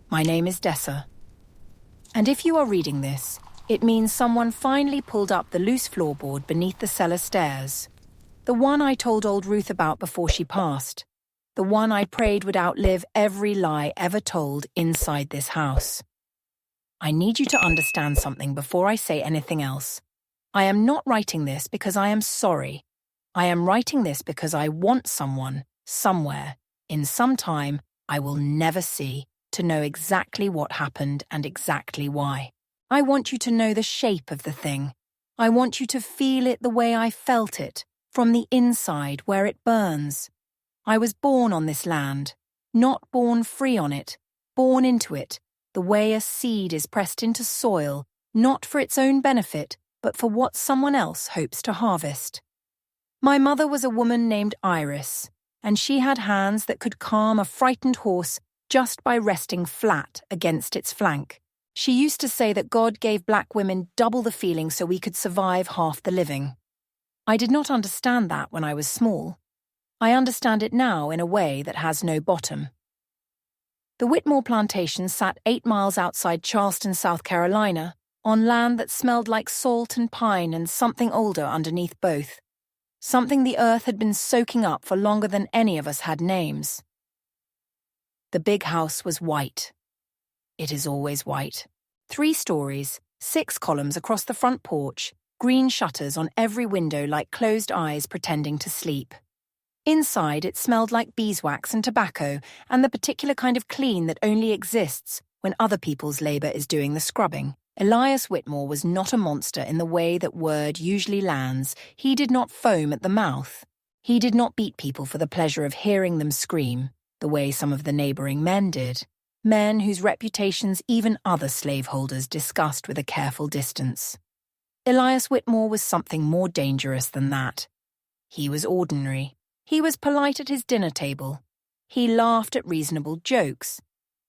My name is Dessa. And if you are reading this, it means someone finally pulled up the loose floorboard beneath the cellar stairs. The one I told old Ruth about before she passed. The one I prayed would outlive every lie ever told inside this house. I need you to understand something before I say anything else. I am not writing this because I am sorry. I am writing this because I want someone, somewhere, in some time I will never see, to know exactly what happened and exactly why. I want you to know the shape of the thing. I want you to feel it the way I felt it, from the inside where it burns. I was born on this land, not born free on it, born into it, the way a seed is pressed into soil, not for its own benefit, but for what someone else hopes to harvest. My mother was a woman named Iris, and she had hands that could calm a frightened horse just by resting flat against its flank. She used to say that God gave black women double the feeling so we could survive half the living. I did not understand that when I was small. I understand it now in a way that has no bottom. The Whitmore plantation sat 8 miles outside Charleston, South Carolina, on land that smelled like salt and pine and something older underneath both. Something the earth had been soaking up for longer than any of us had names. The big house was white. It is always white. 3 stories, 6 columns across the front porch, green shutters on every window like closed eyes pretending to sleep. Inside, it smelled like beeswax and tobacco and the particular kind of clean that only exists when other people's labour is doing the scrubbing. Elias Whitmore was not a monster in the way that word usually lands. He did not foam at the mouth. He did not beat people for the pleasure of hearing them scream, the way some of the neighbouring men did. Men whose reputations even other slaveholders discussed with a careful distance. Elias Whitmore was something more dangerous than that. He was ordinary. He was polite at his dinner table. He laughed at reasonable jokes.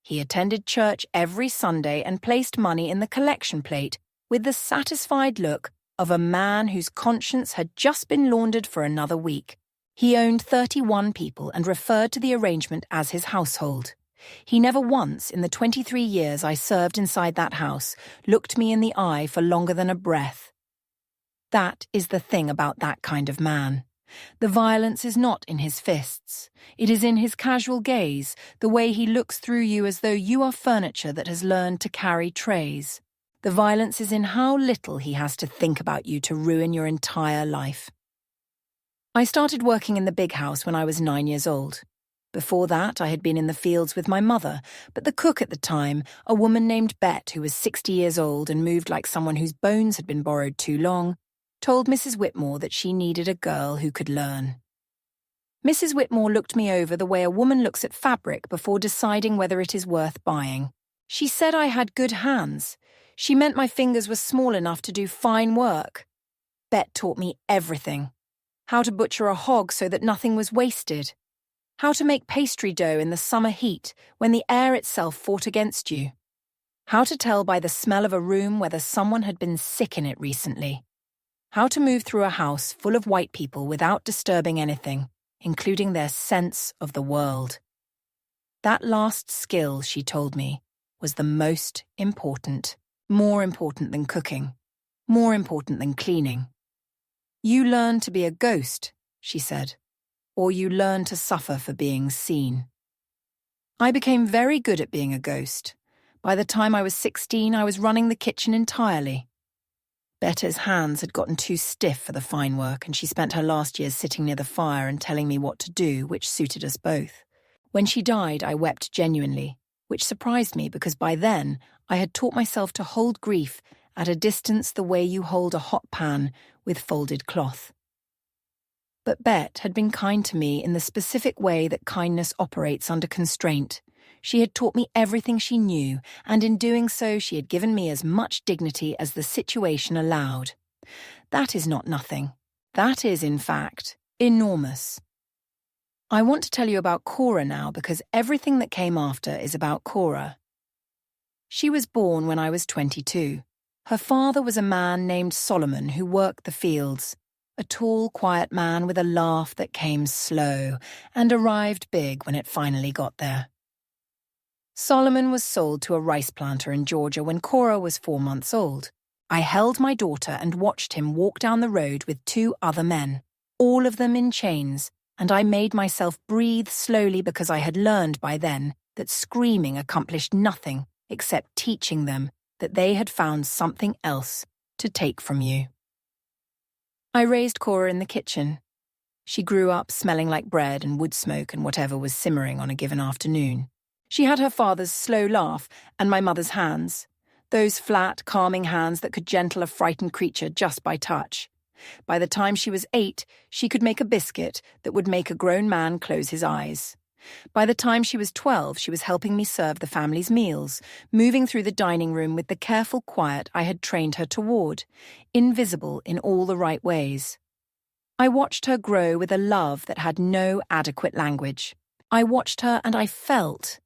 He attended church every Sunday and placed money in the collection plate with the satisfied look of a man whose conscience had just been laundered for another week. He owned 31 people and referred to the arrangement as his household. He never once, in the 23 years I served inside that house, looked me in the eye for longer than a breath. That is the thing about that kind of man. The violence is not in his fists. It is in his casual gaze, the way he looks through you as though you are furniture that has learned to carry trays. The violence is in how little he has to think about you to ruin your entire life. I started working in the big house when I was 9 years old. Before that, I had been in the fields with my mother, but the cook at the time, a woman named Bet who was 60 years old and moved like someone whose bones had been borrowed too long, told Mrs. Whitmore that she needed a girl who could learn. Mrs. Whitmore looked me over the way a woman looks at fabric before deciding whether it is worth buying. She said I had good hands. She meant my fingers were small enough to do fine work. Bet taught me everything. How to butcher a hog so that nothing was wasted. How to make pastry dough in the summer heat when the air itself fought against you. How to tell by the smell of a room whether someone had been sick in it recently. How to move through a house full of white people without disturbing anything, including their sense of the world. That last skill, she told me, was the most important, more important than cooking, more important than cleaning. You learn to be a ghost, she said, or you learn to suffer for being seen. I became very good at being a ghost. By the time I was 16, I was running the kitchen entirely. Betta's hands had gotten too stiff for the fine work, and she spent her last years sitting near the fire and telling me what to do, which suited us both. When she died, I wept genuinely, which surprised me because by then I had taught myself to hold grief at a distance the way you hold a hot pan with folded cloth. But Bet had been kind to me in the specific way that kindness operates under constraint. She had taught me everything she knew, and in doing so she had given me as much dignity as the situation allowed. That is not nothing. That is, in fact, enormous. I want to tell you about Cora now because everything that came after is about Cora. She was born when I was 22. Her father was a man named Solomon who worked the fields, a tall, quiet man with a laugh that came slow and arrived big when it finally got there. Solomon was sold to a rice planter in Georgia when Cora was 4 months old. I held my daughter and watched him walk down the road with 2 other men, all of them in chains, and I made myself breathe slowly because I had learned by then that screaming accomplished nothing except teaching them that they had found something else to take from you. I raised Cora in the kitchen. She grew up smelling like bread and wood smoke and whatever was simmering on a given afternoon. She had her father's slow laugh and my mother's hands, those flat, calming hands that could gentle a frightened creature just by touch. By the time she was 8, she could make a biscuit that would make a grown man close his eyes. By the time she was 12, she was helping me serve the family's meals, moving through the dining room with the careful quiet I had trained her toward, invisible in all the right ways. I watched her grow with a love that had no adequate language. I watched her and I felt,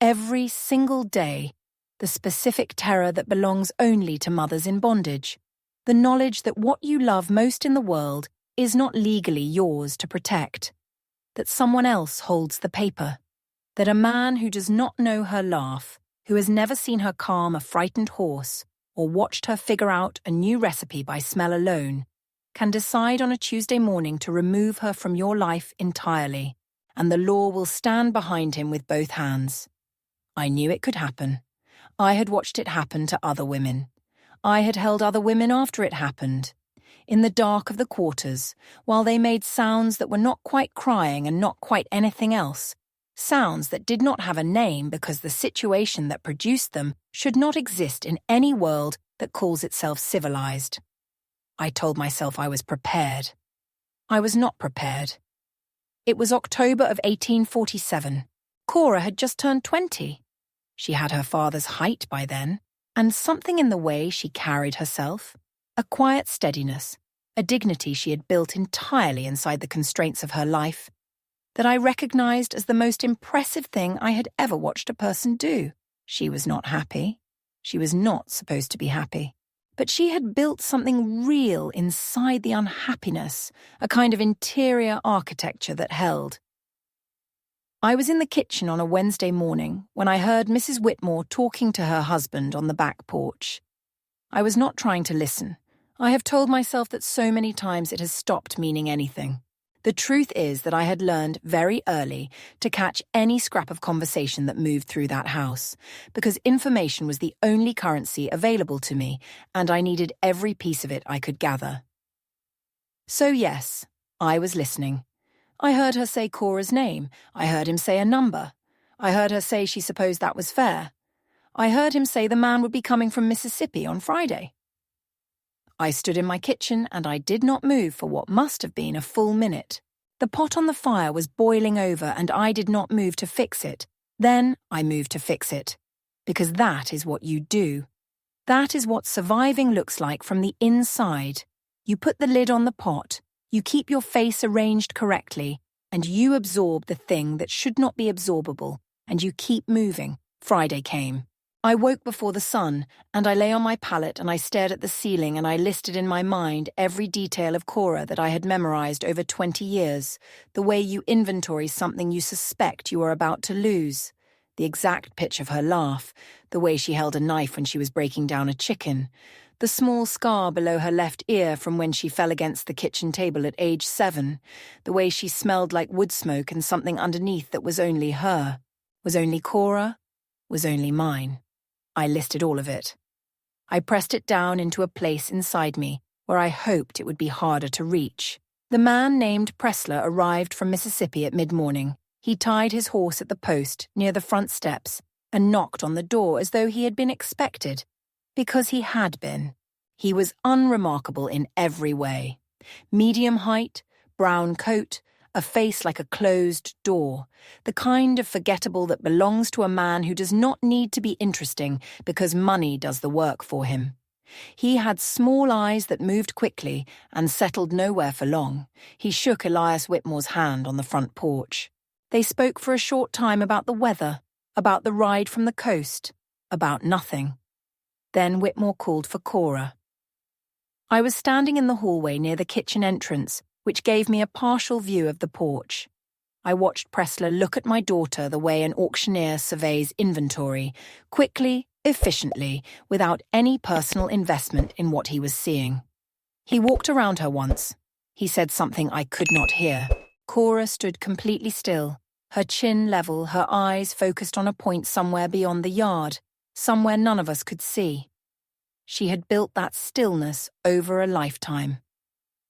every single day, the specific terror that belongs only to mothers in bondage. The knowledge that what you love most in the world is not legally yours to protect. That someone else holds the paper. That a man who does not know her laugh, who has never seen her calm a frightened horse, or watched her figure out a new recipe by smell alone, can decide on a Tuesday morning to remove her from your life entirely, and the law will stand behind him with both hands. I knew it could happen. I had watched it happen to other women. I had held other women after it happened. In the dark of the quarters, while they made sounds that were not quite crying and not quite anything else, sounds that did not have a name because the situation that produced them should not exist in any world that calls itself civilized. I told myself I was prepared. I was not prepared. It was October of 1847. Cora had just turned 20. She had her father's height by then, and something in the way she carried herself, a quiet steadiness, a dignity she had built entirely inside the constraints of her life, that I recognized as the most impressive thing I had ever watched a person do. She was not happy. She was not supposed to be happy. But she had built something real inside the unhappiness, a kind of interior architecture that held. I was in the kitchen on a Wednesday morning when I heard Mrs. Whitmore talking to her husband on the back porch. I was not trying to listen. I have told myself that so many times it has stopped meaning anything. The truth is that I had learned very early to catch any scrap of conversation that moved through that house, because information was the only currency available to me, and I needed every piece of it I could gather. So yes, I was listening. I heard her say Cora's name. I heard him say a number. I heard her say she supposed that was fair. I heard him say the man would be coming from Mississippi on Friday. I stood in my kitchen and I did not move for what must have been a full minute. The pot on the fire was boiling over and I did not move to fix it. Then I moved to fix it. Because that is what you do. That is what surviving looks like from the inside. You put the lid on the pot. You keep your face arranged correctly, and you absorb the thing that should not be absorbable, and you keep moving. Friday came. I woke before the sun, and I lay on my pallet and I stared at the ceiling and I listed in my mind every detail of Cora that I had memorized over 20 years, the way you inventory something you suspect you are about to lose, the exact pitch of her laugh, the way she held a knife when she was breaking down a chicken, the small scar below her left ear from when she fell against the kitchen table at age 7, the way she smelled like wood smoke and something underneath that was only her, was only Cora, was only mine. I listed all of it. I pressed it down into a place inside me where I hoped it would be harder to reach. The man named Pressler arrived from Mississippi at mid-morning. He tied his horse at the post near the front steps and knocked on the door as though he had been expected. Because he had been. He was unremarkable in every way. Medium height, brown coat, a face like a closed door, the kind of forgettable that belongs to a man who does not need to be interesting because money does the work for him. He had small eyes that moved quickly and settled nowhere for long. He shook Elias Whitmore's hand on the front porch. They spoke for a short time about the weather, about the ride from the coast, about nothing. Then Whitmore called for Cora. I was standing in the hallway near the kitchen entrance, which gave me a partial view of the porch. I watched Pressler look at my daughter the way an auctioneer surveys inventory, quickly, efficiently, without any personal investment in what he was seeing. He walked around her once. He said something I could not hear. Cora stood completely still, her chin level, her eyes focused on a point somewhere beyond the yard, somewhere none of us could see. She had built that stillness over a lifetime.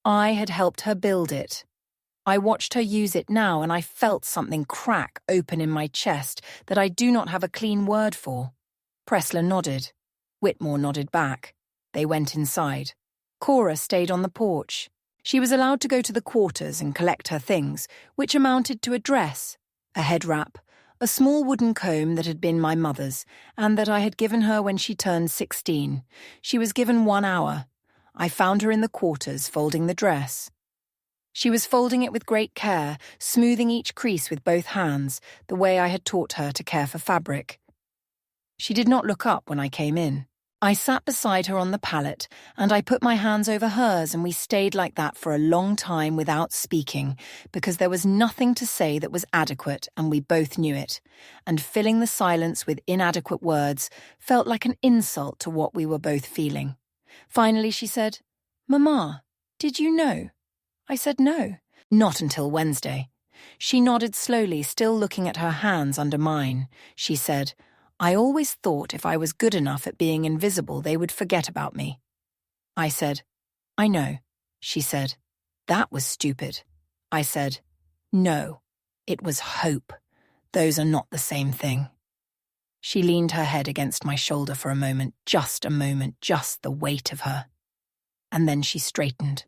I had helped her build it. I watched her use it now, and I felt something crack open in my chest that I do not have a clean word for. Pressler nodded. Whitmore nodded back. They went inside. Cora stayed on the porch. She was allowed to go to the quarters and collect her things, which amounted to a dress, a head wrap, a small wooden comb that had been my mother's, and that I had given her when she turned 16. She was given 1 hour. I found her in the quarters, folding the dress. She was folding it with great care, smoothing each crease with both hands, the way I had taught her to care for fabric. She did not look up when I came in. I sat beside her on the pallet, and I put my hands over hers, and we stayed like that for a long time without speaking, because there was nothing to say that was adequate, and we both knew it, and filling the silence with inadequate words felt like an insult to what we were both feeling. Finally she said, "Mama, did you know?" I said no, not until Wednesday. She nodded slowly, still looking at her hands under mine. She said, "I always thought if I was good enough at being invisible, they would forget about me." I said, "I know." She said, "That was stupid." I said, "No, it was hope. Those are not the same thing." She leaned her head against my shoulder for a moment, just the weight of her. And then she straightened.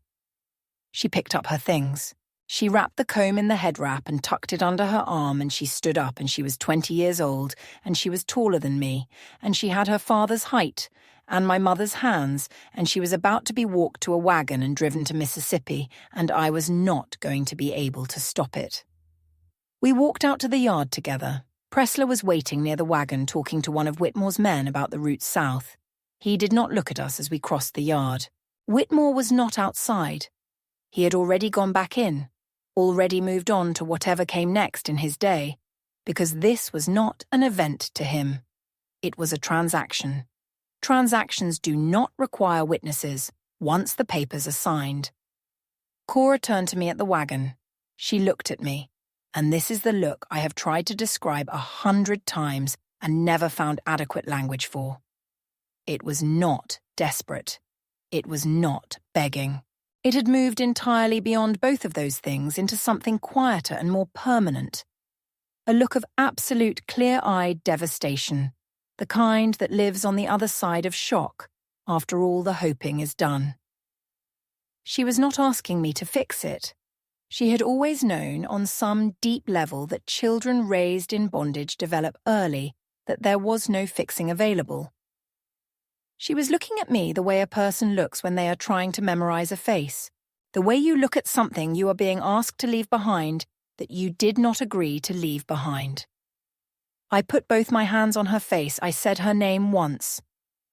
She picked up her things. She wrapped the comb in the head wrap and tucked it under her arm, and she stood up, and she was 20 years old, and she was taller than me, and she had her father's height and my mother's hands, and she was about to be walked to a wagon and driven to Mississippi, and I was not going to be able to stop it. We walked out to the yard together. Pressler was waiting near the wagon talking to one of Whitmore's men about the route south. He did not look at us as we crossed the yard. Whitmore was not outside. He had already gone back in, already moved on to whatever came next in his day, because this was not an event to him. It was a transaction. Transactions do not require witnesses once the papers are signed. Cora turned to me at the wagon. She looked at me, and this is the look I have tried to describe 100 times and never found adequate language for. It was not desperate. It was not begging. It had moved entirely beyond both of those things into something quieter and more permanent. A look of absolute clear-eyed devastation, the kind that lives on the other side of shock after all the hoping is done. She was not asking me to fix it. She had always known on some deep level that children raised in bondage develop early, that there was no fixing available. She was looking at me the way a person looks when they are trying to memorize a face, the way you look at something you are being asked to leave behind that you did not agree to leave behind. I put both my hands on her face. I said her name once.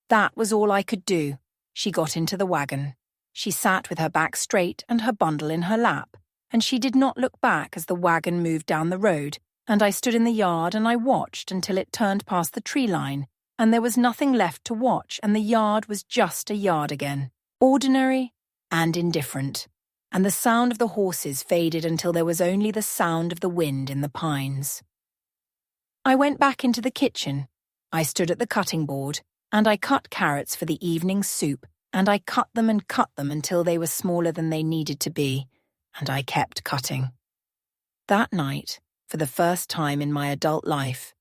That was all I could do. She got into the wagon. She sat with her back straight and her bundle in her lap, and she did not look back as the wagon moved down the road, and I stood in the yard and I watched until it turned past the tree line, and there was nothing left to watch, and the yard was just a yard again, ordinary and indifferent, and the sound of the horses faded until there was only the sound of the wind in the pines. I went back into the kitchen. I stood at the cutting board, and I cut carrots for the evening soup, and I cut them until they were smaller than they needed to be, and I kept cutting. That night, for the first time in my adult life,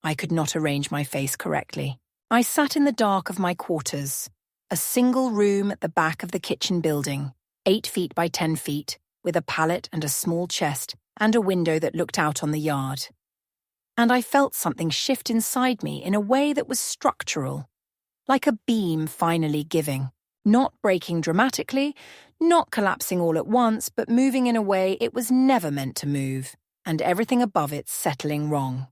I could not arrange my face correctly. I sat in the dark of my quarters, a single room at the back of the kitchen building, 8 feet by 10 feet, with a pallet and a small chest and a window that looked out on the yard. And I felt something shift inside me in a way that was structural, like a beam finally giving, not breaking dramatically, not collapsing all at once, but moving in a way it was never meant to move, and everything above it settling wrong.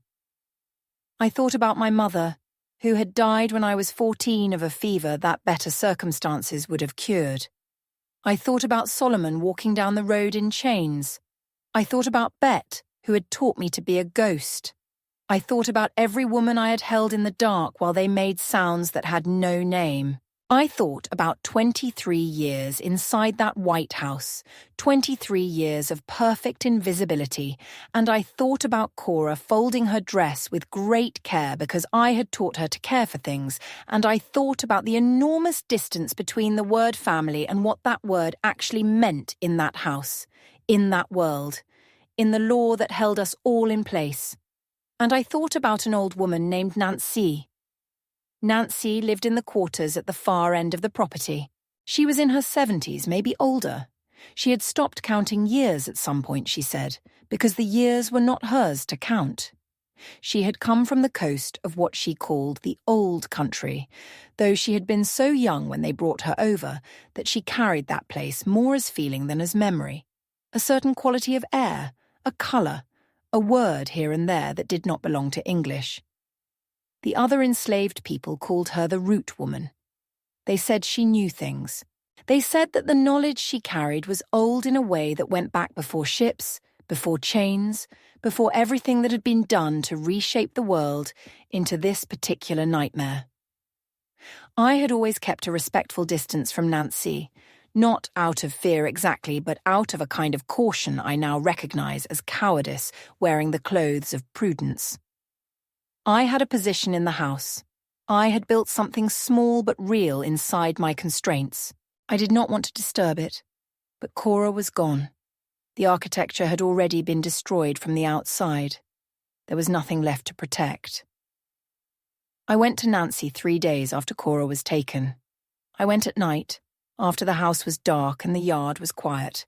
I thought about my mother, who had died when I was 14 of a fever that better circumstances would have cured. I thought about Solomon walking down the road in chains. I thought about Bet, who had taught me to be a ghost. I thought about every woman I had held in the dark while they made sounds that had no name. I thought about 23 years inside that White House, 23 years of perfect invisibility, and I thought about Cora folding her dress with great care because I had taught her to care for things, and I thought about the enormous distance between the word family and what that word actually meant in that house, in that world, in the law that held us all in place. And I thought about an old woman named Nancy. Nancy lived in the quarters at the far end of the property. She was in her 70s, maybe older. She had stopped counting years at some point, she said, because the years were not hers to count. She had come from the coast of what she called the old country, though she had been so young when they brought her over that she carried that place more as feeling than as memory. A certain quality of air, a colour, a word here and there that did not belong to English. The other enslaved people called her the Root Woman. They said she knew things. They said that the knowledge she carried was old in a way that went back before ships, before chains, before everything that had been done to reshape the world into this particular nightmare. I had always kept a respectful distance from Nancy, not out of fear exactly, but out of a kind of caution I now recognize as cowardice wearing the clothes of prudence. I had a position in the house. I had built something small but real inside my constraints. I did not want to disturb it, but Cora was gone. The architecture had already been destroyed from the outside. There was nothing left to protect. I went to Nancy 3 days after Cora was taken. I went at night, after the house was dark and the yard was quiet,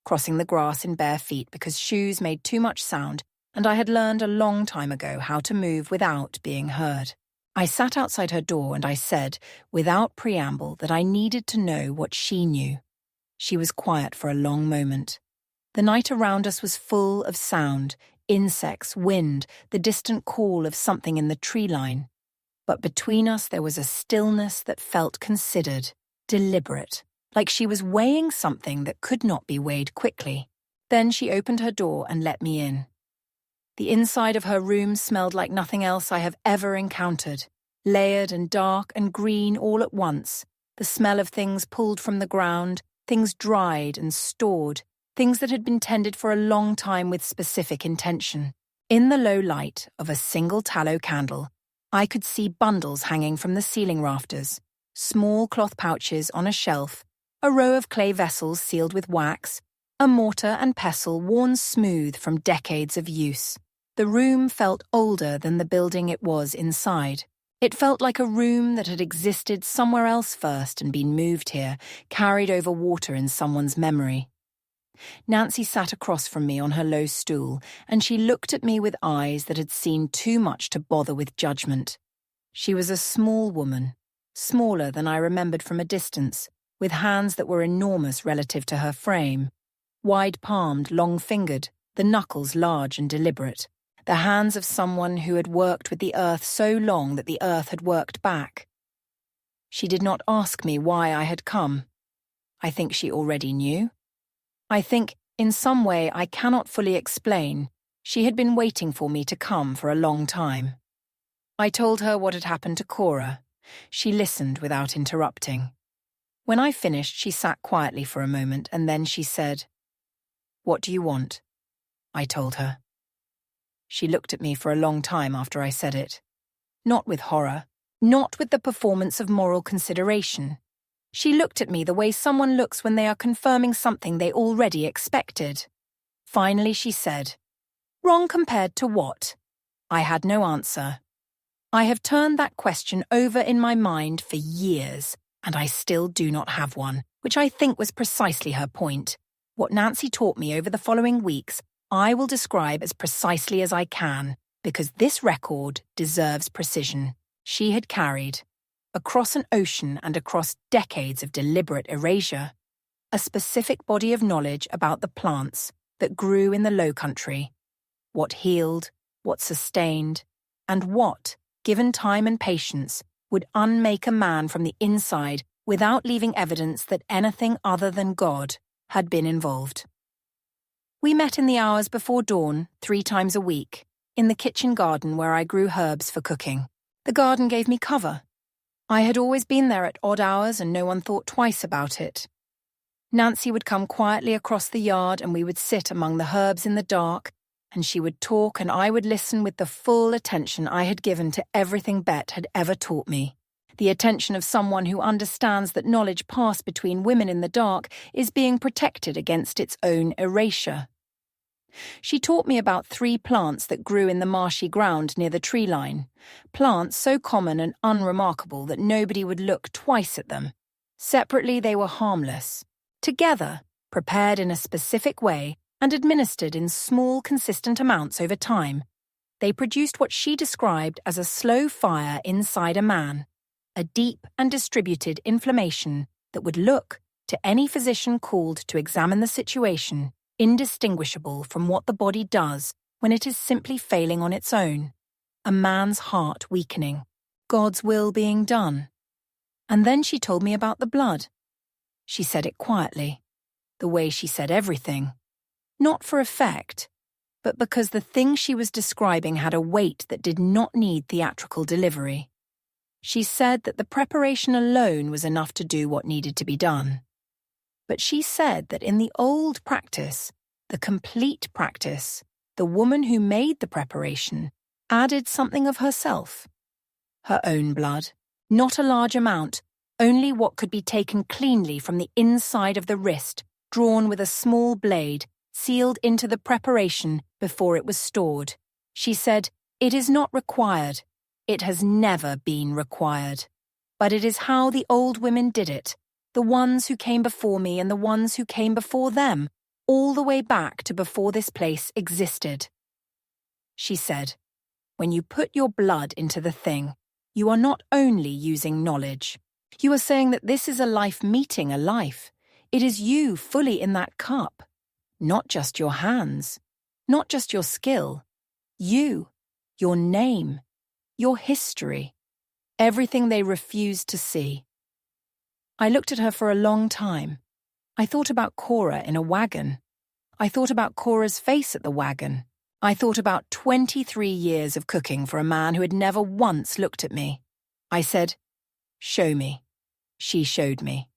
crossing the grass in bare feet because shoes made too much sound, and I had learned a long time ago how to move without being heard. I sat outside her door and I said, without preamble, that I needed to know what she knew. She was quiet for a long moment. The night around us was full of sound, insects, wind, the distant call of something in the tree line. But between us there was a stillness that felt considered, deliberate, like she was weighing something that could not be weighed quickly. Then she opened her door and let me in. The inside of her room smelled like nothing else I have ever encountered, layered and dark and green all at once, the smell of things pulled from the ground, things dried and stored, things that had been tended for a long time with specific intention. In the low light of a single tallow candle, I could see bundles hanging from the ceiling rafters, small cloth pouches on a shelf, a row of clay vessels sealed with wax, a mortar and pestle worn smooth from decades of use. The room felt older than the building it was inside. It felt like a room that had existed somewhere else first and been moved here, carried over water in someone's memory. Nancy sat across from me on her low stool, and she looked at me with eyes that had seen too much to bother with judgment. She was a small woman, smaller than I remembered from a distance, with hands that were enormous relative to her frame. Wide-palmed, long-fingered, the knuckles large and deliberate. The hands of someone who had worked with the earth so long that the earth had worked back. She did not ask me why I had come. I think she already knew. I think, in some way I cannot fully explain, she had been waiting for me to come for a long time. I told her what had happened to Cora. She listened without interrupting. When I finished, she sat quietly for a moment, and then she said, "What do you want?" I told her. She looked at me for a long time after I said it. Not with horror, not with the performance of moral consideration. She looked at me the way someone looks when they are confirming something they already expected. Finally she said, "Wrong compared to what?" I had no answer. I have turned that question over in my mind for years, and I still do not have one, which I think was precisely her point. What Nancy taught me over the following weeks, I will describe as precisely as I can, because this record deserves precision. She had carried, across an ocean and across decades of deliberate erasure, a specific body of knowledge about the plants that grew in the Low Country, what healed, what sustained, and what, given time and patience, would unmake a man from the inside without leaving evidence that anything other than God had been involved. We met in the hours before dawn, 3 times a week, in the kitchen garden where I grew herbs for cooking. The garden gave me cover. I had always been there at odd hours and no one thought twice about it. Nancy would come quietly across the yard and we would sit among the herbs in the dark, and she would talk and I would listen with the full attention I had given to everything Bet had ever taught me. The attention of someone who understands that knowledge passed between women in the dark is being protected against its own erasure. She taught me about 3 plants that grew in the marshy ground near the tree line, plants so common and unremarkable that nobody would look twice at them. Separately, they were harmless. Together, prepared in a specific way and administered in small, consistent amounts over time, they produced what she described as a slow fire inside a man, a deep and distributed inflammation that would look, to any physician called to examine the situation, indistinguishable from what the body does when it is simply failing on its own, a man's heart weakening, God's will being done. And then she told me about the blood. She said it quietly, the way she said everything, not for effect, but because the thing she was describing had a weight that did not need theatrical delivery. She said that the preparation alone was enough to do what needed to be done. But she said that in the old practice, the complete practice, the woman who made the preparation added something of herself. Her own blood, not a large amount, only what could be taken cleanly from the inside of the wrist, drawn with a small blade, sealed into the preparation before it was stored. She said, "It is not required. It has never been required. But it is how the old women did it, the ones who came before me and the ones who came before them, all the way back to before this place existed." She said, "When you put your blood into the thing, you are not only using knowledge. You are saying that this is a life meeting a life. It is you fully in that cup. Not just your hands, not just your skill. You, your name, your history, everything they refused to see." I looked at her for a long time. I thought about Cora in a wagon. I thought about Cora's face at the wagon. I thought about 23 years of cooking for a man who had never once looked at me. I said, "Show me." She showed me.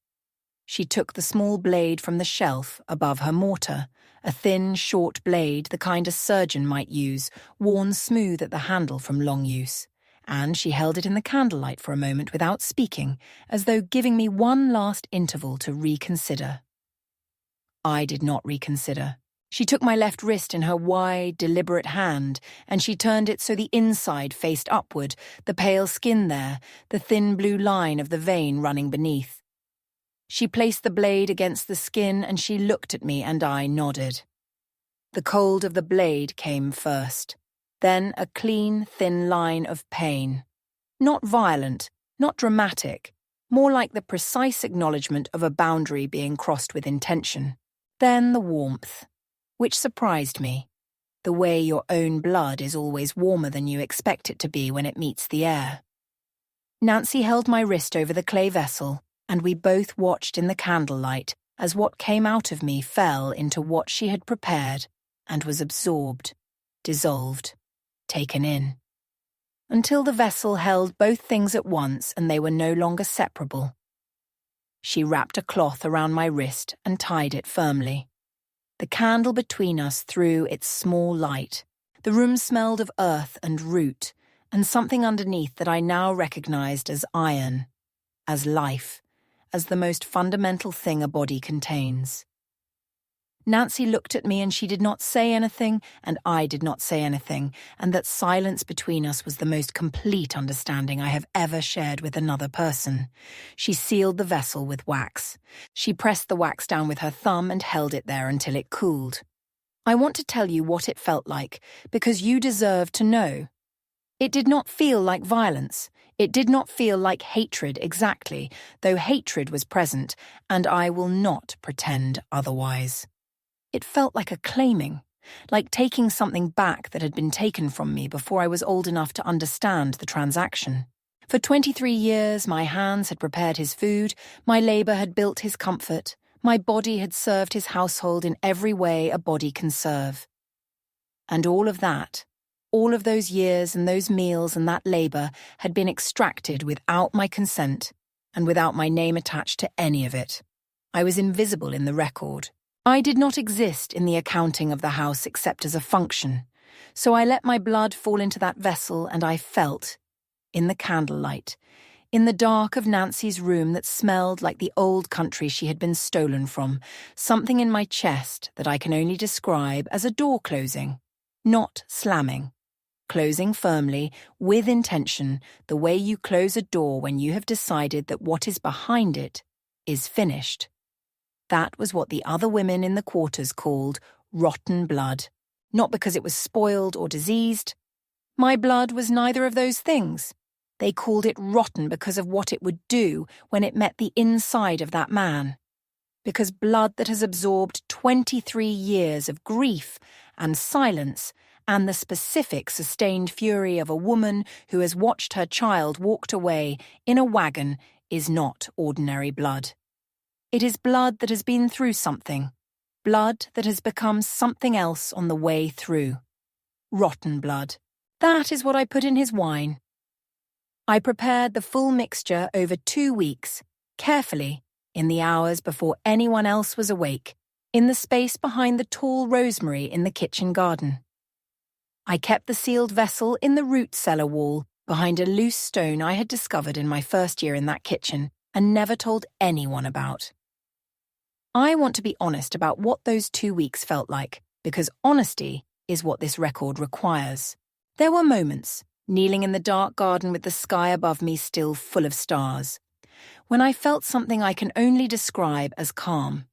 She took the small blade from the shelf above her mortar, a thin, short blade, the kind a surgeon might use, worn smooth at the handle from long use, and she held it in the candlelight for a moment without speaking, as though giving me one last interval to reconsider. I did not reconsider. She took my left wrist in her wide, deliberate hand, and she turned it so the inside faced upward, the pale skin there, the thin blue line of the vein running beneath. She placed the blade against the skin and she looked at me and I nodded. The cold of the blade came first, then a clean, thin line of pain. Not violent, not dramatic, more like the precise acknowledgement of a boundary being crossed with intention. Then the warmth, which surprised me, the way your own blood is always warmer than you expect it to be when it meets the air. Nancy held my wrist over the clay vessel, and we both watched in the candlelight as what came out of me fell into what she had prepared and was absorbed, dissolved, taken in, until the vessel held both things at once and they were no longer separable. She wrapped a cloth around my wrist and tied it firmly. The candle between us threw its small light. The room smelled of earth and root, and something underneath that I now recognized as iron, as life, as the most fundamental thing a body contains. Nancy looked at me and she did not say anything, and I did not say anything, and that silence between us was the most complete understanding I have ever shared with another person. She sealed the vessel with wax. She pressed the wax down with her thumb and held it there until it cooled. I want to tell you what it felt like, because you deserve to know. It did not feel like violence. It did not feel like hatred exactly, though hatred was present, and I will not pretend otherwise. It felt like a claiming, like taking something back that had been taken from me before I was old enough to understand the transaction. For 23 years, my hands had prepared his food, my labour had built his comfort, My body had served his household in every way a body can serve. And all of that, all of those years and those meals and that labour had been extracted without my consent and without my name attached to any of it. I was invisible in the record. I did not exist in the accounting of the house except as a function, so I let my blood fall into that vessel and I felt, in the candlelight, in the dark of Nancy's room that smelled like the old country she had been stolen from, something in my chest that I can only describe as a door closing, not slamming. Closing firmly, with intention, the way you close a door when you have decided that what is behind it is finished. That was what the other women in the quarters called rotten blood, not because it was spoiled or diseased. My blood was neither of those things. They called it rotten because of what it would do when it met the inside of that man. Because blood that has absorbed 23 years of grief and silence and the specific sustained fury of a woman who has watched her child walked away in a wagon is not ordinary blood. It is blood that has been through something, blood that has become something else on the way through. Rotten blood. That is what I put in his wine. I prepared the full mixture over 2 weeks, carefully, in the hours before anyone else was awake, in the space behind the tall rosemary in the kitchen garden. I kept the sealed vessel in the root cellar wall behind a loose stone I had discovered in my first year in that kitchen and never told anyone about. I want to be honest about what those 2 weeks felt like, because honesty is what this record requires. There were moments, kneeling in the dark garden with the sky above me still full of stars, when I felt something I can only describe as calm.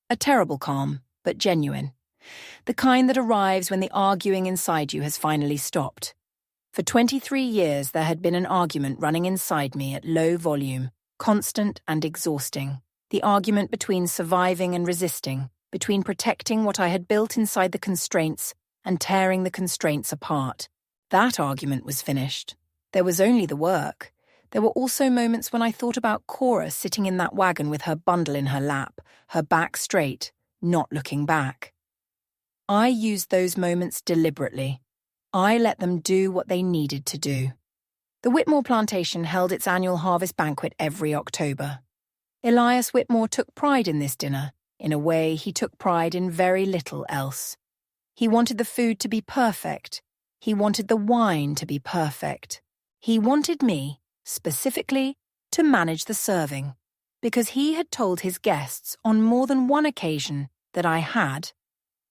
A terrible calm, but genuine. The kind that arrives when the arguing inside you has finally stopped. For 23 years there had been an argument running inside me at low volume, constant and exhausting. The argument between surviving and resisting, between protecting what I had built inside the constraints and tearing the constraints apart. That argument was finished. There was only the work. There were also moments when I thought about Cora sitting in that wagon with her bundle in her lap, her back straight, not looking back. I used those moments deliberately. I let them do what they needed to do. The Whitmore plantation held its annual harvest banquet every October. Elias Whitmore took pride in this dinner. In a way, he took pride in very little else. He wanted the food to be perfect. He wanted the wine to be perfect. He wanted me, specifically, to manage the serving, because he had told his guests on more than one occasion that I had,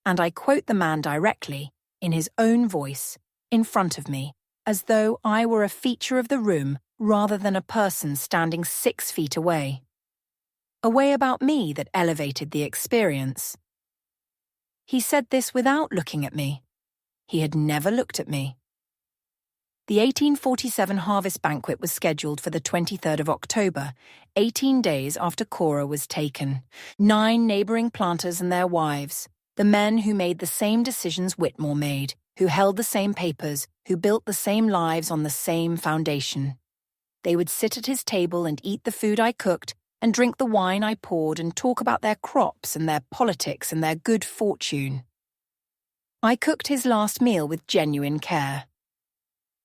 and I quote the man directly, in his own voice, in front of me, as though I were a feature of the room rather than a person standing 6 feet away. A way about me that elevated the experience. He said this without looking at me. He had never looked at me. The 1847 harvest banquet was scheduled for the 23rd of October, 18 days after Cora was taken. 9 neighbouring planters and their wives, the men who made the same decisions Whitmore made, who held the same papers, who built the same lives on the same foundation. They would sit at his table and eat the food I cooked and drink the wine I poured and talk about their crops and their politics and their good fortune. I cooked his last meal with genuine care.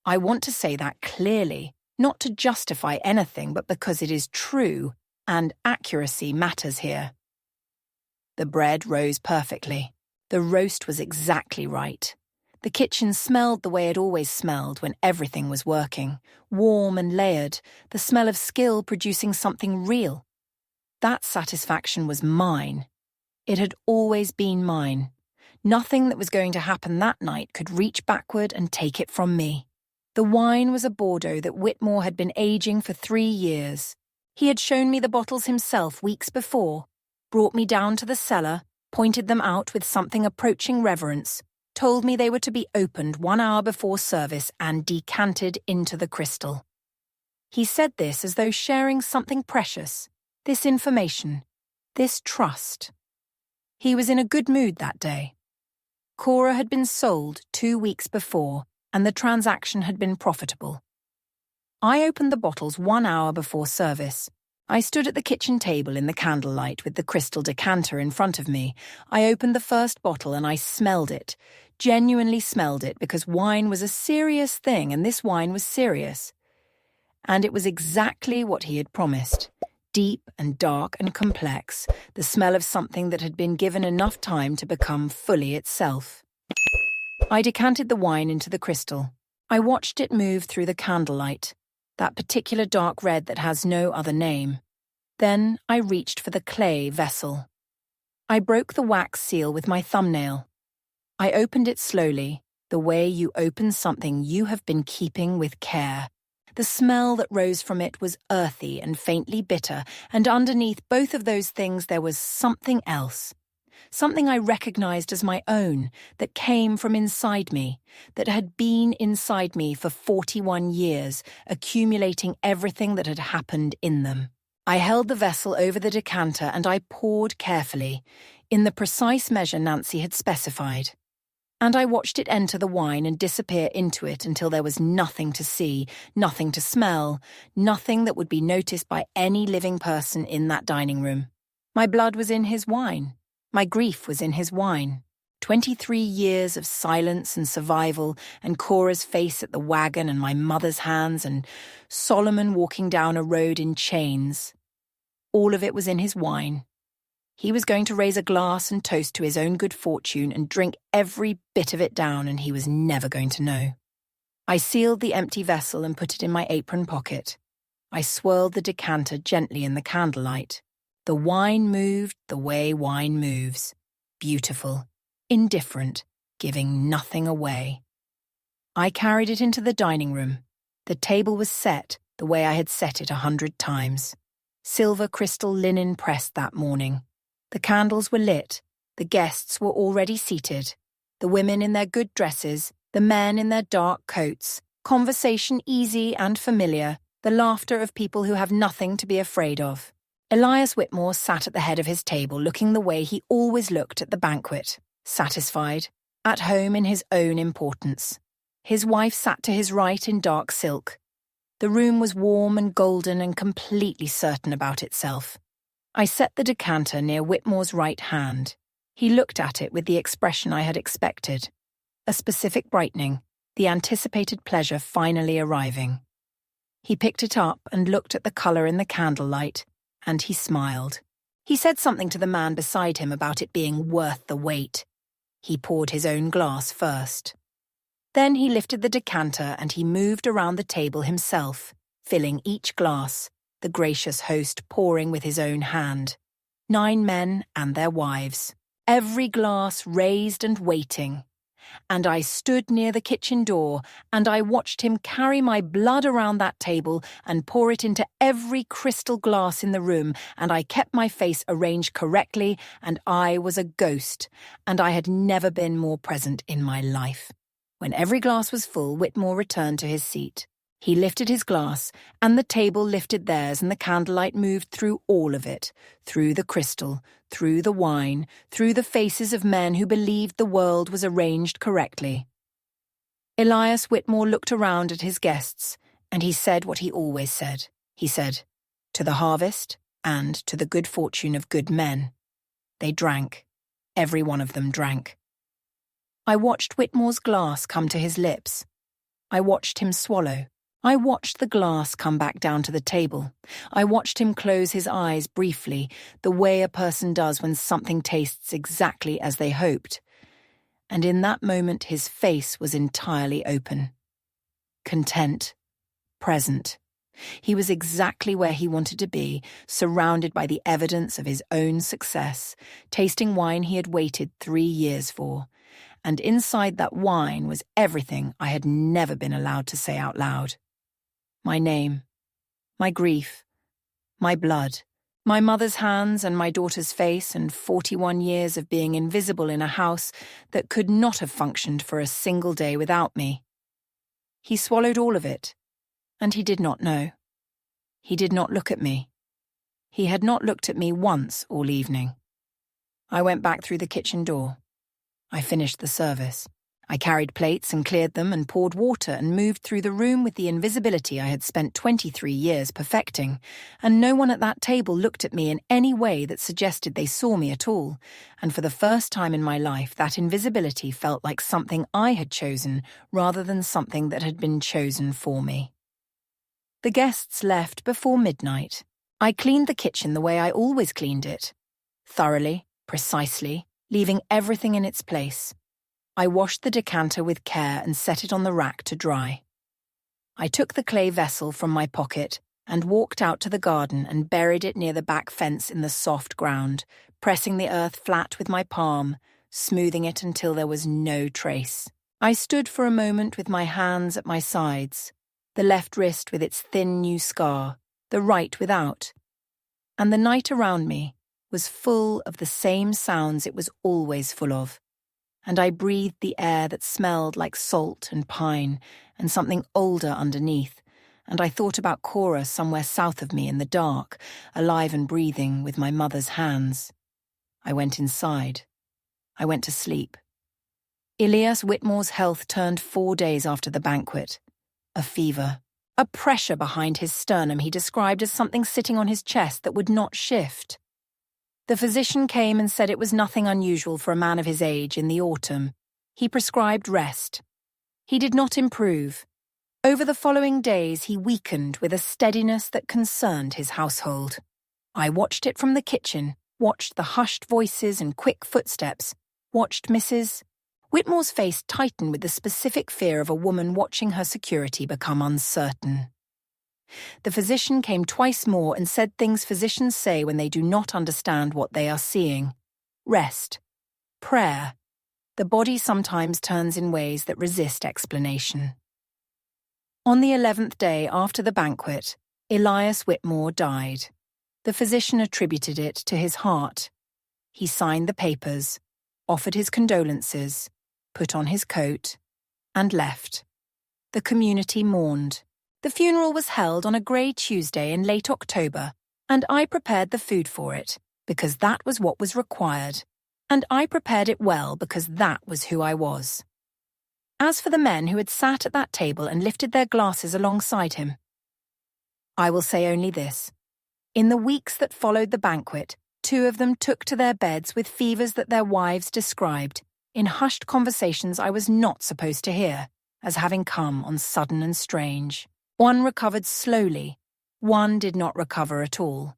I want to say that clearly, not to justify anything, but because it is true, and accuracy matters here. The bread rose perfectly. The roast was exactly right. The kitchen smelled the way it always smelled when everything was working, warm and layered, the smell of skill producing something real. That satisfaction was mine. It had always been mine. Nothing that was going to happen that night could reach backward and take it from me. The wine was a Bordeaux that Whitmore had been aging for 3 years. He had shown me the bottles himself weeks before, brought me down to the cellar, pointed them out with something approaching reverence, told me they were to be opened 1 hour before service and decanted into the crystal. He said this as though sharing something precious, this information, this trust. He was in a good mood that day. Cora had been sold 2 weeks before, and the transaction had been profitable. I opened the bottles 1 hour before service, I stood at the kitchen table in the candlelight with the crystal decanter in front of me. I opened the first bottle and I smelled it, genuinely smelled it, because wine was a serious thing and this wine was serious. And it was exactly what he had promised. Deep and dark and complex, the smell of something that had been given enough time to become fully itself. I decanted the wine into the crystal. I watched it move through the candlelight, that particular dark red that has no other name. Then I reached for the clay vessel. I broke the wax seal with my thumbnail. I opened it slowly, the way you open something you have been keeping with care. The smell that rose from it was earthy and faintly bitter, and underneath both of those things there was something else. Something I recognized as my own, that came from inside me, that had been inside me for 41 years, accumulating everything that had happened in them. I held the vessel over the decanter and I poured carefully, in the precise measure Nancy had specified. And I watched it enter the wine and disappear into it until there was nothing to see, nothing to smell, nothing that would be noticed by any living person in that dining room. My blood was in his wine. My grief was in his wine. 23 years of silence and survival, and Cora's face at the wagon and my mother's hands, and Solomon walking down a road in chains. All of it was in his wine. He was going to raise a glass and toast to his own good fortune and drink every bit of it down, and he was never going to know. I sealed the empty vessel and put it in my apron pocket. I swirled the decanter gently in the candlelight. The wine moved the way wine moves. Beautiful, indifferent, giving nothing away. I carried it into the dining room. The table was set the way I had set it 100 times. Silver crystal linen pressed that morning. The candles were lit, the guests were already seated, the women in their good dresses, the men in their dark coats, conversation easy and familiar, the laughter of people who have nothing to be afraid of. Elias Whitmore sat at the head of his table looking the way he always looked at the banquet, satisfied, at home in his own importance. His wife sat to his right in dark silk. The room was warm and golden and completely certain about itself. I set the decanter near Whitmore's right hand. He looked at it with the expression I had expected. A specific brightening, the anticipated pleasure finally arriving. He picked it up and looked at the colour in the candlelight, and he smiled. He said something to the man beside him about it being worth the wait. He poured his own glass first. Then he lifted the decanter and he moved around the table himself, filling each glass, the gracious host pouring with his own hand. 9 men and their wives, every glass raised and waiting. And I stood near the kitchen door and I watched him carry my blood around that table and pour it into every crystal glass in the room, and I kept my face arranged correctly, and I was a ghost, and I had never been more present in my life. When every glass was full, Whitmore returned to his seat. He lifted his glass, and the table lifted theirs, and the candlelight moved through all of it, through the crystal, through the wine, through the faces of men who believed the world was arranged correctly. Elias Whitmore looked around at his guests, and he said what he always said. He said, "To the harvest, and to the good fortune of good men." They drank. Every one of them drank. I watched Whitmore's glass come to his lips. I watched him swallow. I watched the glass come back down to the table. I watched him close his eyes briefly, the way a person does when something tastes exactly as they hoped. And in that moment his face was entirely open. Content. Present. He was exactly where he wanted to be, surrounded by the evidence of his own success, tasting wine he had waited 3 years for. And inside that wine was everything I had never been allowed to say out loud. My name, my grief, my blood, my mother's hands and my daughter's face, and 41 years of being invisible in a house that could not have functioned for a single day without me. He swallowed all of it, and he did not know. He did not look at me. He had not looked at me once all evening. I went back through the kitchen door. I finished the service. I carried plates and cleared them and poured water and moved through the room with the invisibility I had spent 23 years perfecting, and no one at that table looked at me in any way that suggested they saw me at all, and for the first time in my life that invisibility felt like something I had chosen rather than something that had been chosen for me. The guests left before midnight. I cleaned the kitchen the way I always cleaned it. Thoroughly, precisely, leaving everything in its place. I washed the decanter with care and set it on the rack to dry. I took the clay vessel from my pocket and walked out to the garden and buried it near the back fence in the soft ground, pressing the earth flat with my palm, smoothing it until there was no trace. I stood for a moment with my hands at my sides, the left wrist with its thin new scar, the right without. And the night around me was full of the same sounds it was always full of. And I breathed the air that smelled like salt and pine and something older underneath, and I thought about Cora somewhere south of me in the dark, alive and breathing with my mother's hands. I went inside. I went to sleep. Elias Whitmore's health turned 4 days after the banquet. A fever. A pressure behind his sternum he described as something sitting on his chest that would not shift. The physician came and said it was nothing unusual for a man of his age in the autumn. He prescribed rest. He did not improve. Over the following days he weakened with a steadiness that concerned his household. I watched it from the kitchen, watched the hushed voices and quick footsteps, watched Mrs. Whitmore's face tighten with the specific fear of a woman watching her security become uncertain. The physician came twice more and said things physicians say when they do not understand what they are seeing. Rest. Prayer. The body sometimes turns in ways that resist explanation. On the 11th day after the banquet, Elias Whitmore died. The physician attributed it to his heart. He signed the papers, offered his condolences, put on his coat, and left. The community mourned. The funeral was held on a grey Tuesday in late October, and I prepared the food for it, because that was what was required, and I prepared it well because that was who I was. As for the men who had sat at that table and lifted their glasses alongside him, I will say only this. In the weeks that followed the banquet, 2 of them took to their beds with fevers that their wives described, in hushed conversations I was not supposed to hear, as having come on sudden and strange. One recovered slowly, one did not recover at all.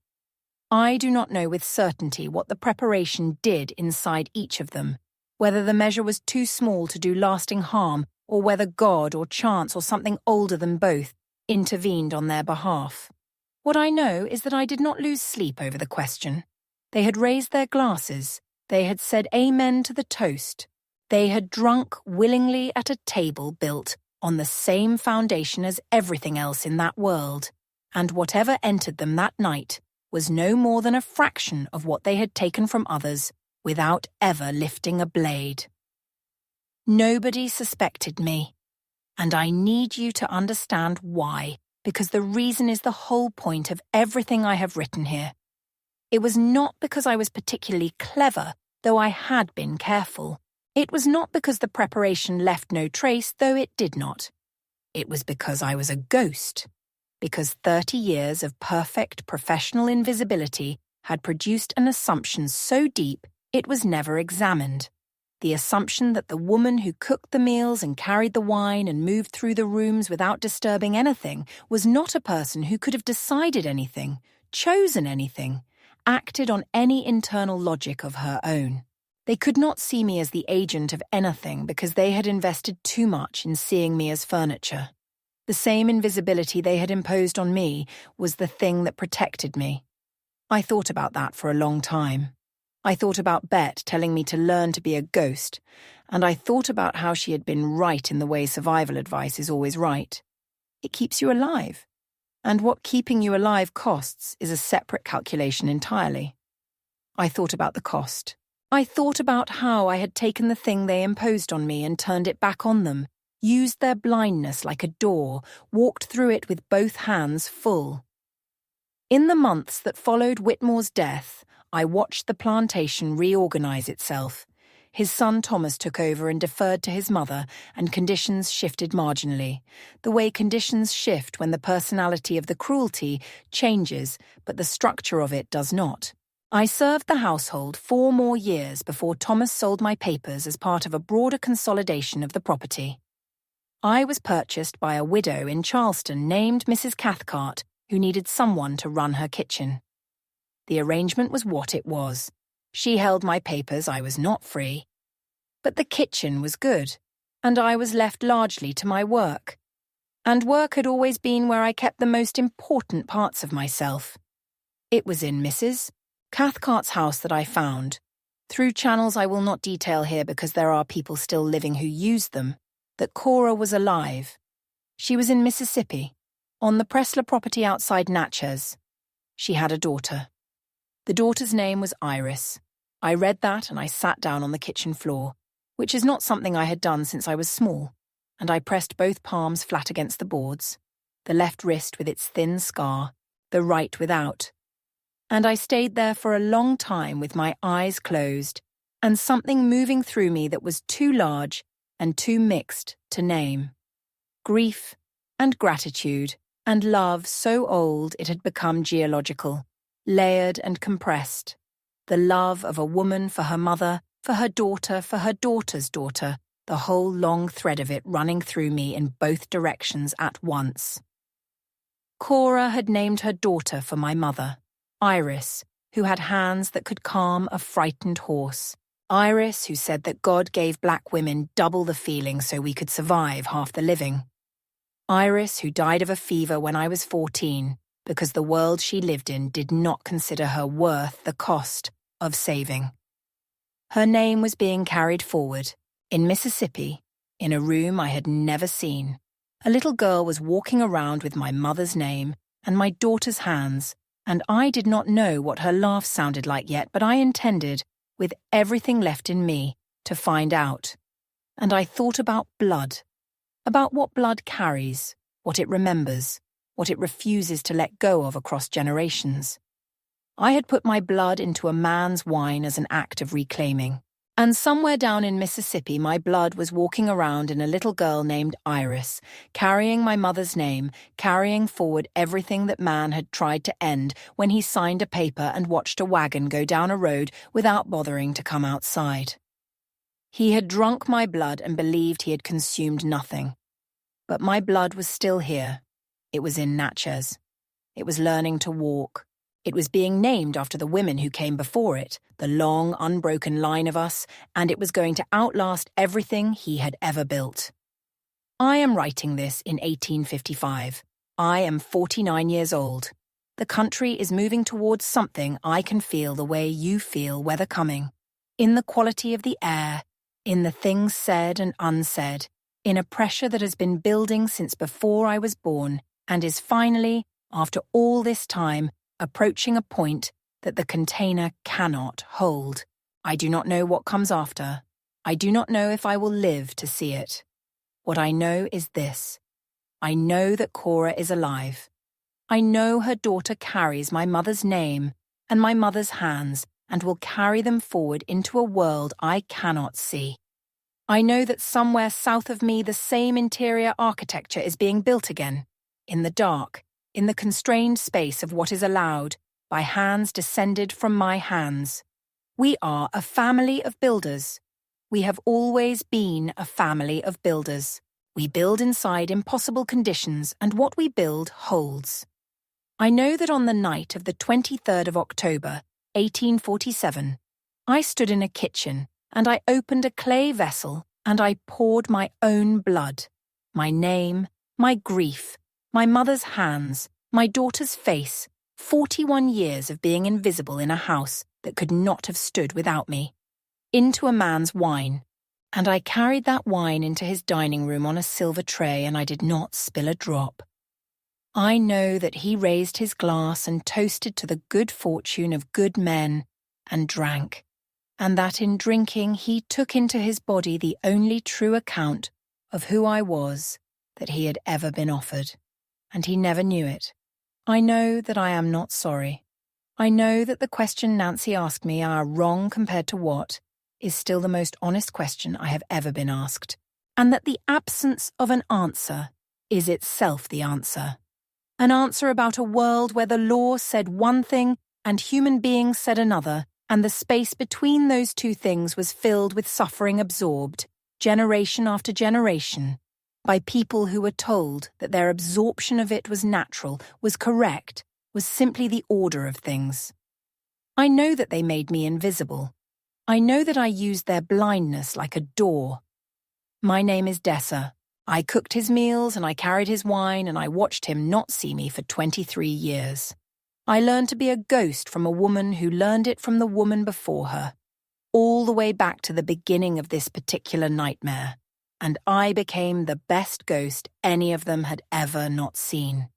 I do not know with certainty what the preparation did inside each of them, whether the measure was too small to do lasting harm, or whether God or chance or something older than both intervened on their behalf. What I know is that I did not lose sleep over the question. They had raised their glasses, they had said amen to the toast, they had drunk willingly at a table built on the same foundation as everything else in that world, and whatever entered them that night was no more than a fraction of what they had taken from others without ever lifting a blade. Nobody suspected me, and I need you to understand why, because the reason is the whole point of everything I have written here. It was not because I was particularly clever, though I had been careful. It was not because the preparation left no trace, though it did not. It was because I was a ghost, because 30 years of perfect professional invisibility had produced an assumption so deep it was never examined. The assumption that the woman who cooked the meals and carried the wine and moved through the rooms without disturbing anything was not a person who could have decided anything, chosen anything, acted on any internal logic of her own. They could not see me as the agent of anything because they had invested too much in seeing me as furniture. The same invisibility they had imposed on me was the thing that protected me. I thought about that for a long time. I thought about Bet telling me to learn to be a ghost, and I thought about how she had been right in the way survival advice is always right. It keeps you alive, and what keeping you alive costs is a separate calculation entirely. I thought about the cost. I thought about how I had taken the thing they imposed on me and turned it back on them, used their blindness like a door, walked through it with both hands full. In the months that followed Whitmore's death, I watched the plantation reorganize itself. His son Thomas took over and deferred to his mother, and conditions shifted marginally. The way conditions shift when the personality of the cruelty changes, but the structure of it does not. I served the household 4 more years before Thomas sold my papers as part of a broader consolidation of the property. I was purchased by a widow in Charleston named Mrs. Cathcart, who needed someone to run her kitchen. The arrangement was what it was. She held my papers, I was not free. But the kitchen was good, and I was left largely to my work. And work had always been where I kept the most important parts of myself. It was in Mrs. Cathcart's house that I found, through channels I will not detail here because there are people still living who used them, that Cora was alive. She was in Mississippi, on the Pressler property outside Natchez. She had a daughter. The daughter's name was Iris. I read that and I sat down on the kitchen floor, which is not something I had done since I was small, and I pressed both palms flat against the boards, the left wrist with its thin scar, the right without. And I stayed there for a long time with my eyes closed, and something moving through me that was too large and too mixed to name. Grief and gratitude and love so old it had become geological, layered and compressed. The love of a woman for her mother, for her daughter, for her daughter's daughter, the whole long thread of it running through me in both directions at once. Cora had named her daughter for my mother, Iris, who had hands that could calm a frightened horse. Iris, who said that God gave black women double the feeling so we could survive half the living. Iris, who died of a fever when I was 14, because the world she lived in did not consider her worth the cost of saving. Her name was being carried forward, in Mississippi, in a room I had never seen. A little girl was walking around with my mother's name and my daughter's hands, and I did not know what her laugh sounded like yet, but I intended, with everything left in me, to find out. And I thought about blood, about what blood carries, what it remembers, what it refuses to let go of across generations. I had put my blood into a man's wine as an act of reclaiming. And somewhere down in Mississippi, my blood was walking around in a little girl named Iris, carrying my mother's name, carrying forward everything that man had tried to end when he signed a paper and watched a wagon go down a road without bothering to come outside. He had drunk my blood and believed he had consumed nothing. But my blood was still here. It was in Natchez. It was learning to walk. It was being named after the women who came before it, the long, unbroken line of us, and it was going to outlast everything he had ever built. I am writing this in 1855. I am 49 years old. The country is moving towards something I can feel the way you feel weather coming. In the quality of the air, in the things said and unsaid, in a pressure that has been building since before I was born, and is finally, after all this time, approaching a point that the container cannot hold. I do not know what comes after. I do not know if I will live to see it. What I know is this. I know that Cora is alive. I know her daughter carries my mother's name and my mother's hands and will carry them forward into a world I cannot see. I know that somewhere south of me the same interior architecture is being built again, in the dark, in the constrained space of what is allowed, by hands descended from my hands. We are a family of builders. We have always been a family of builders. We build inside impossible conditions, and what we build holds. I know that on the night of the 23rd of October, 1847, I stood in a kitchen, and I opened a clay vessel, and I poured my own blood, my name, my grief, my mother's hands, my daughter's face, 41 years of being invisible in a house that could not have stood without me, into a man's wine. And I carried that wine into his dining room on a silver tray, and I did not spill a drop. I know that he raised his glass and toasted to the good fortune of good men, and drank, and that in drinking he took into his body the only true account of who I was that he had ever been offered. And he never knew it. I know that I am not sorry. I know that the question Nancy asked me are wrong compared to what, is still the most honest question I have ever been asked, and that the absence of an answer is itself the answer. An answer about a world where the law said one thing and human beings said another, and the space between those two things was filled with suffering absorbed, generation after generation, by people who were told that their absorption of it was natural, was correct, was simply the order of things. I know that they made me invisible. I know that I used their blindness like a door. My name is Dessa. I cooked his meals and I carried his wine and I watched him not see me for 23 years. I learned to be a ghost from a woman who learned it from the woman before her, all the way back to the beginning of this particular nightmare, and I became the best ghost any of them had ever not seen.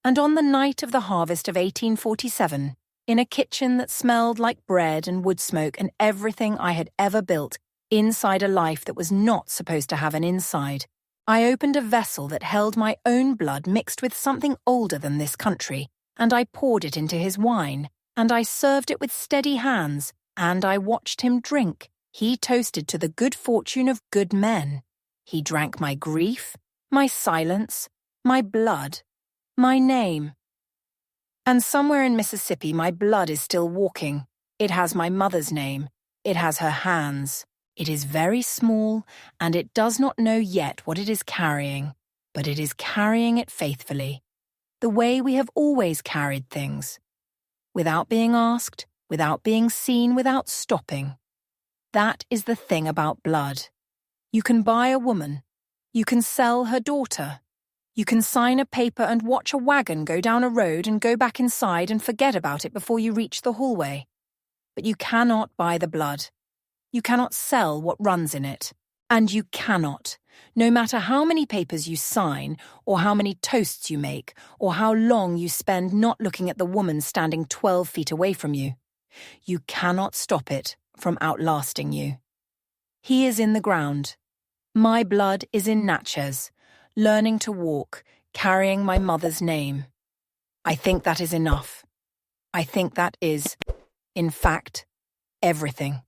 And on the night of the harvest of 1847, in a kitchen that smelled like bread and wood smoke and everything I had ever built inside a life that was not supposed to have an inside, I opened a vessel that held my own blood mixed with something older than this country, and I poured it into his wine, and I served it with steady hands, and I watched him drink. He toasted to the good fortune of good men. He drank my grief, my silence, my blood, my name. And somewhere in Mississippi my blood is still walking. It has my mother's name. It has her hands. It is very small, and it does not know yet what it is carrying, but it is carrying it faithfully, the way we have always carried things, without being asked, without being seen, without stopping. That is the thing about blood. You can buy a woman. You can sell her daughter. You can sign a paper and watch a wagon go down a road and go back inside and forget about it before you reach the hallway. But you cannot buy the blood. You cannot sell what runs in it. And you cannot, no matter how many papers you sign, or how many toasts you make, or how long you spend not looking at the woman standing 12 feet away from you, you cannot stop it from outlasting you. He is in the ground. My blood is in Natchez, learning to walk, carrying my mother's name. I think that is enough. I think that is, in fact, everything.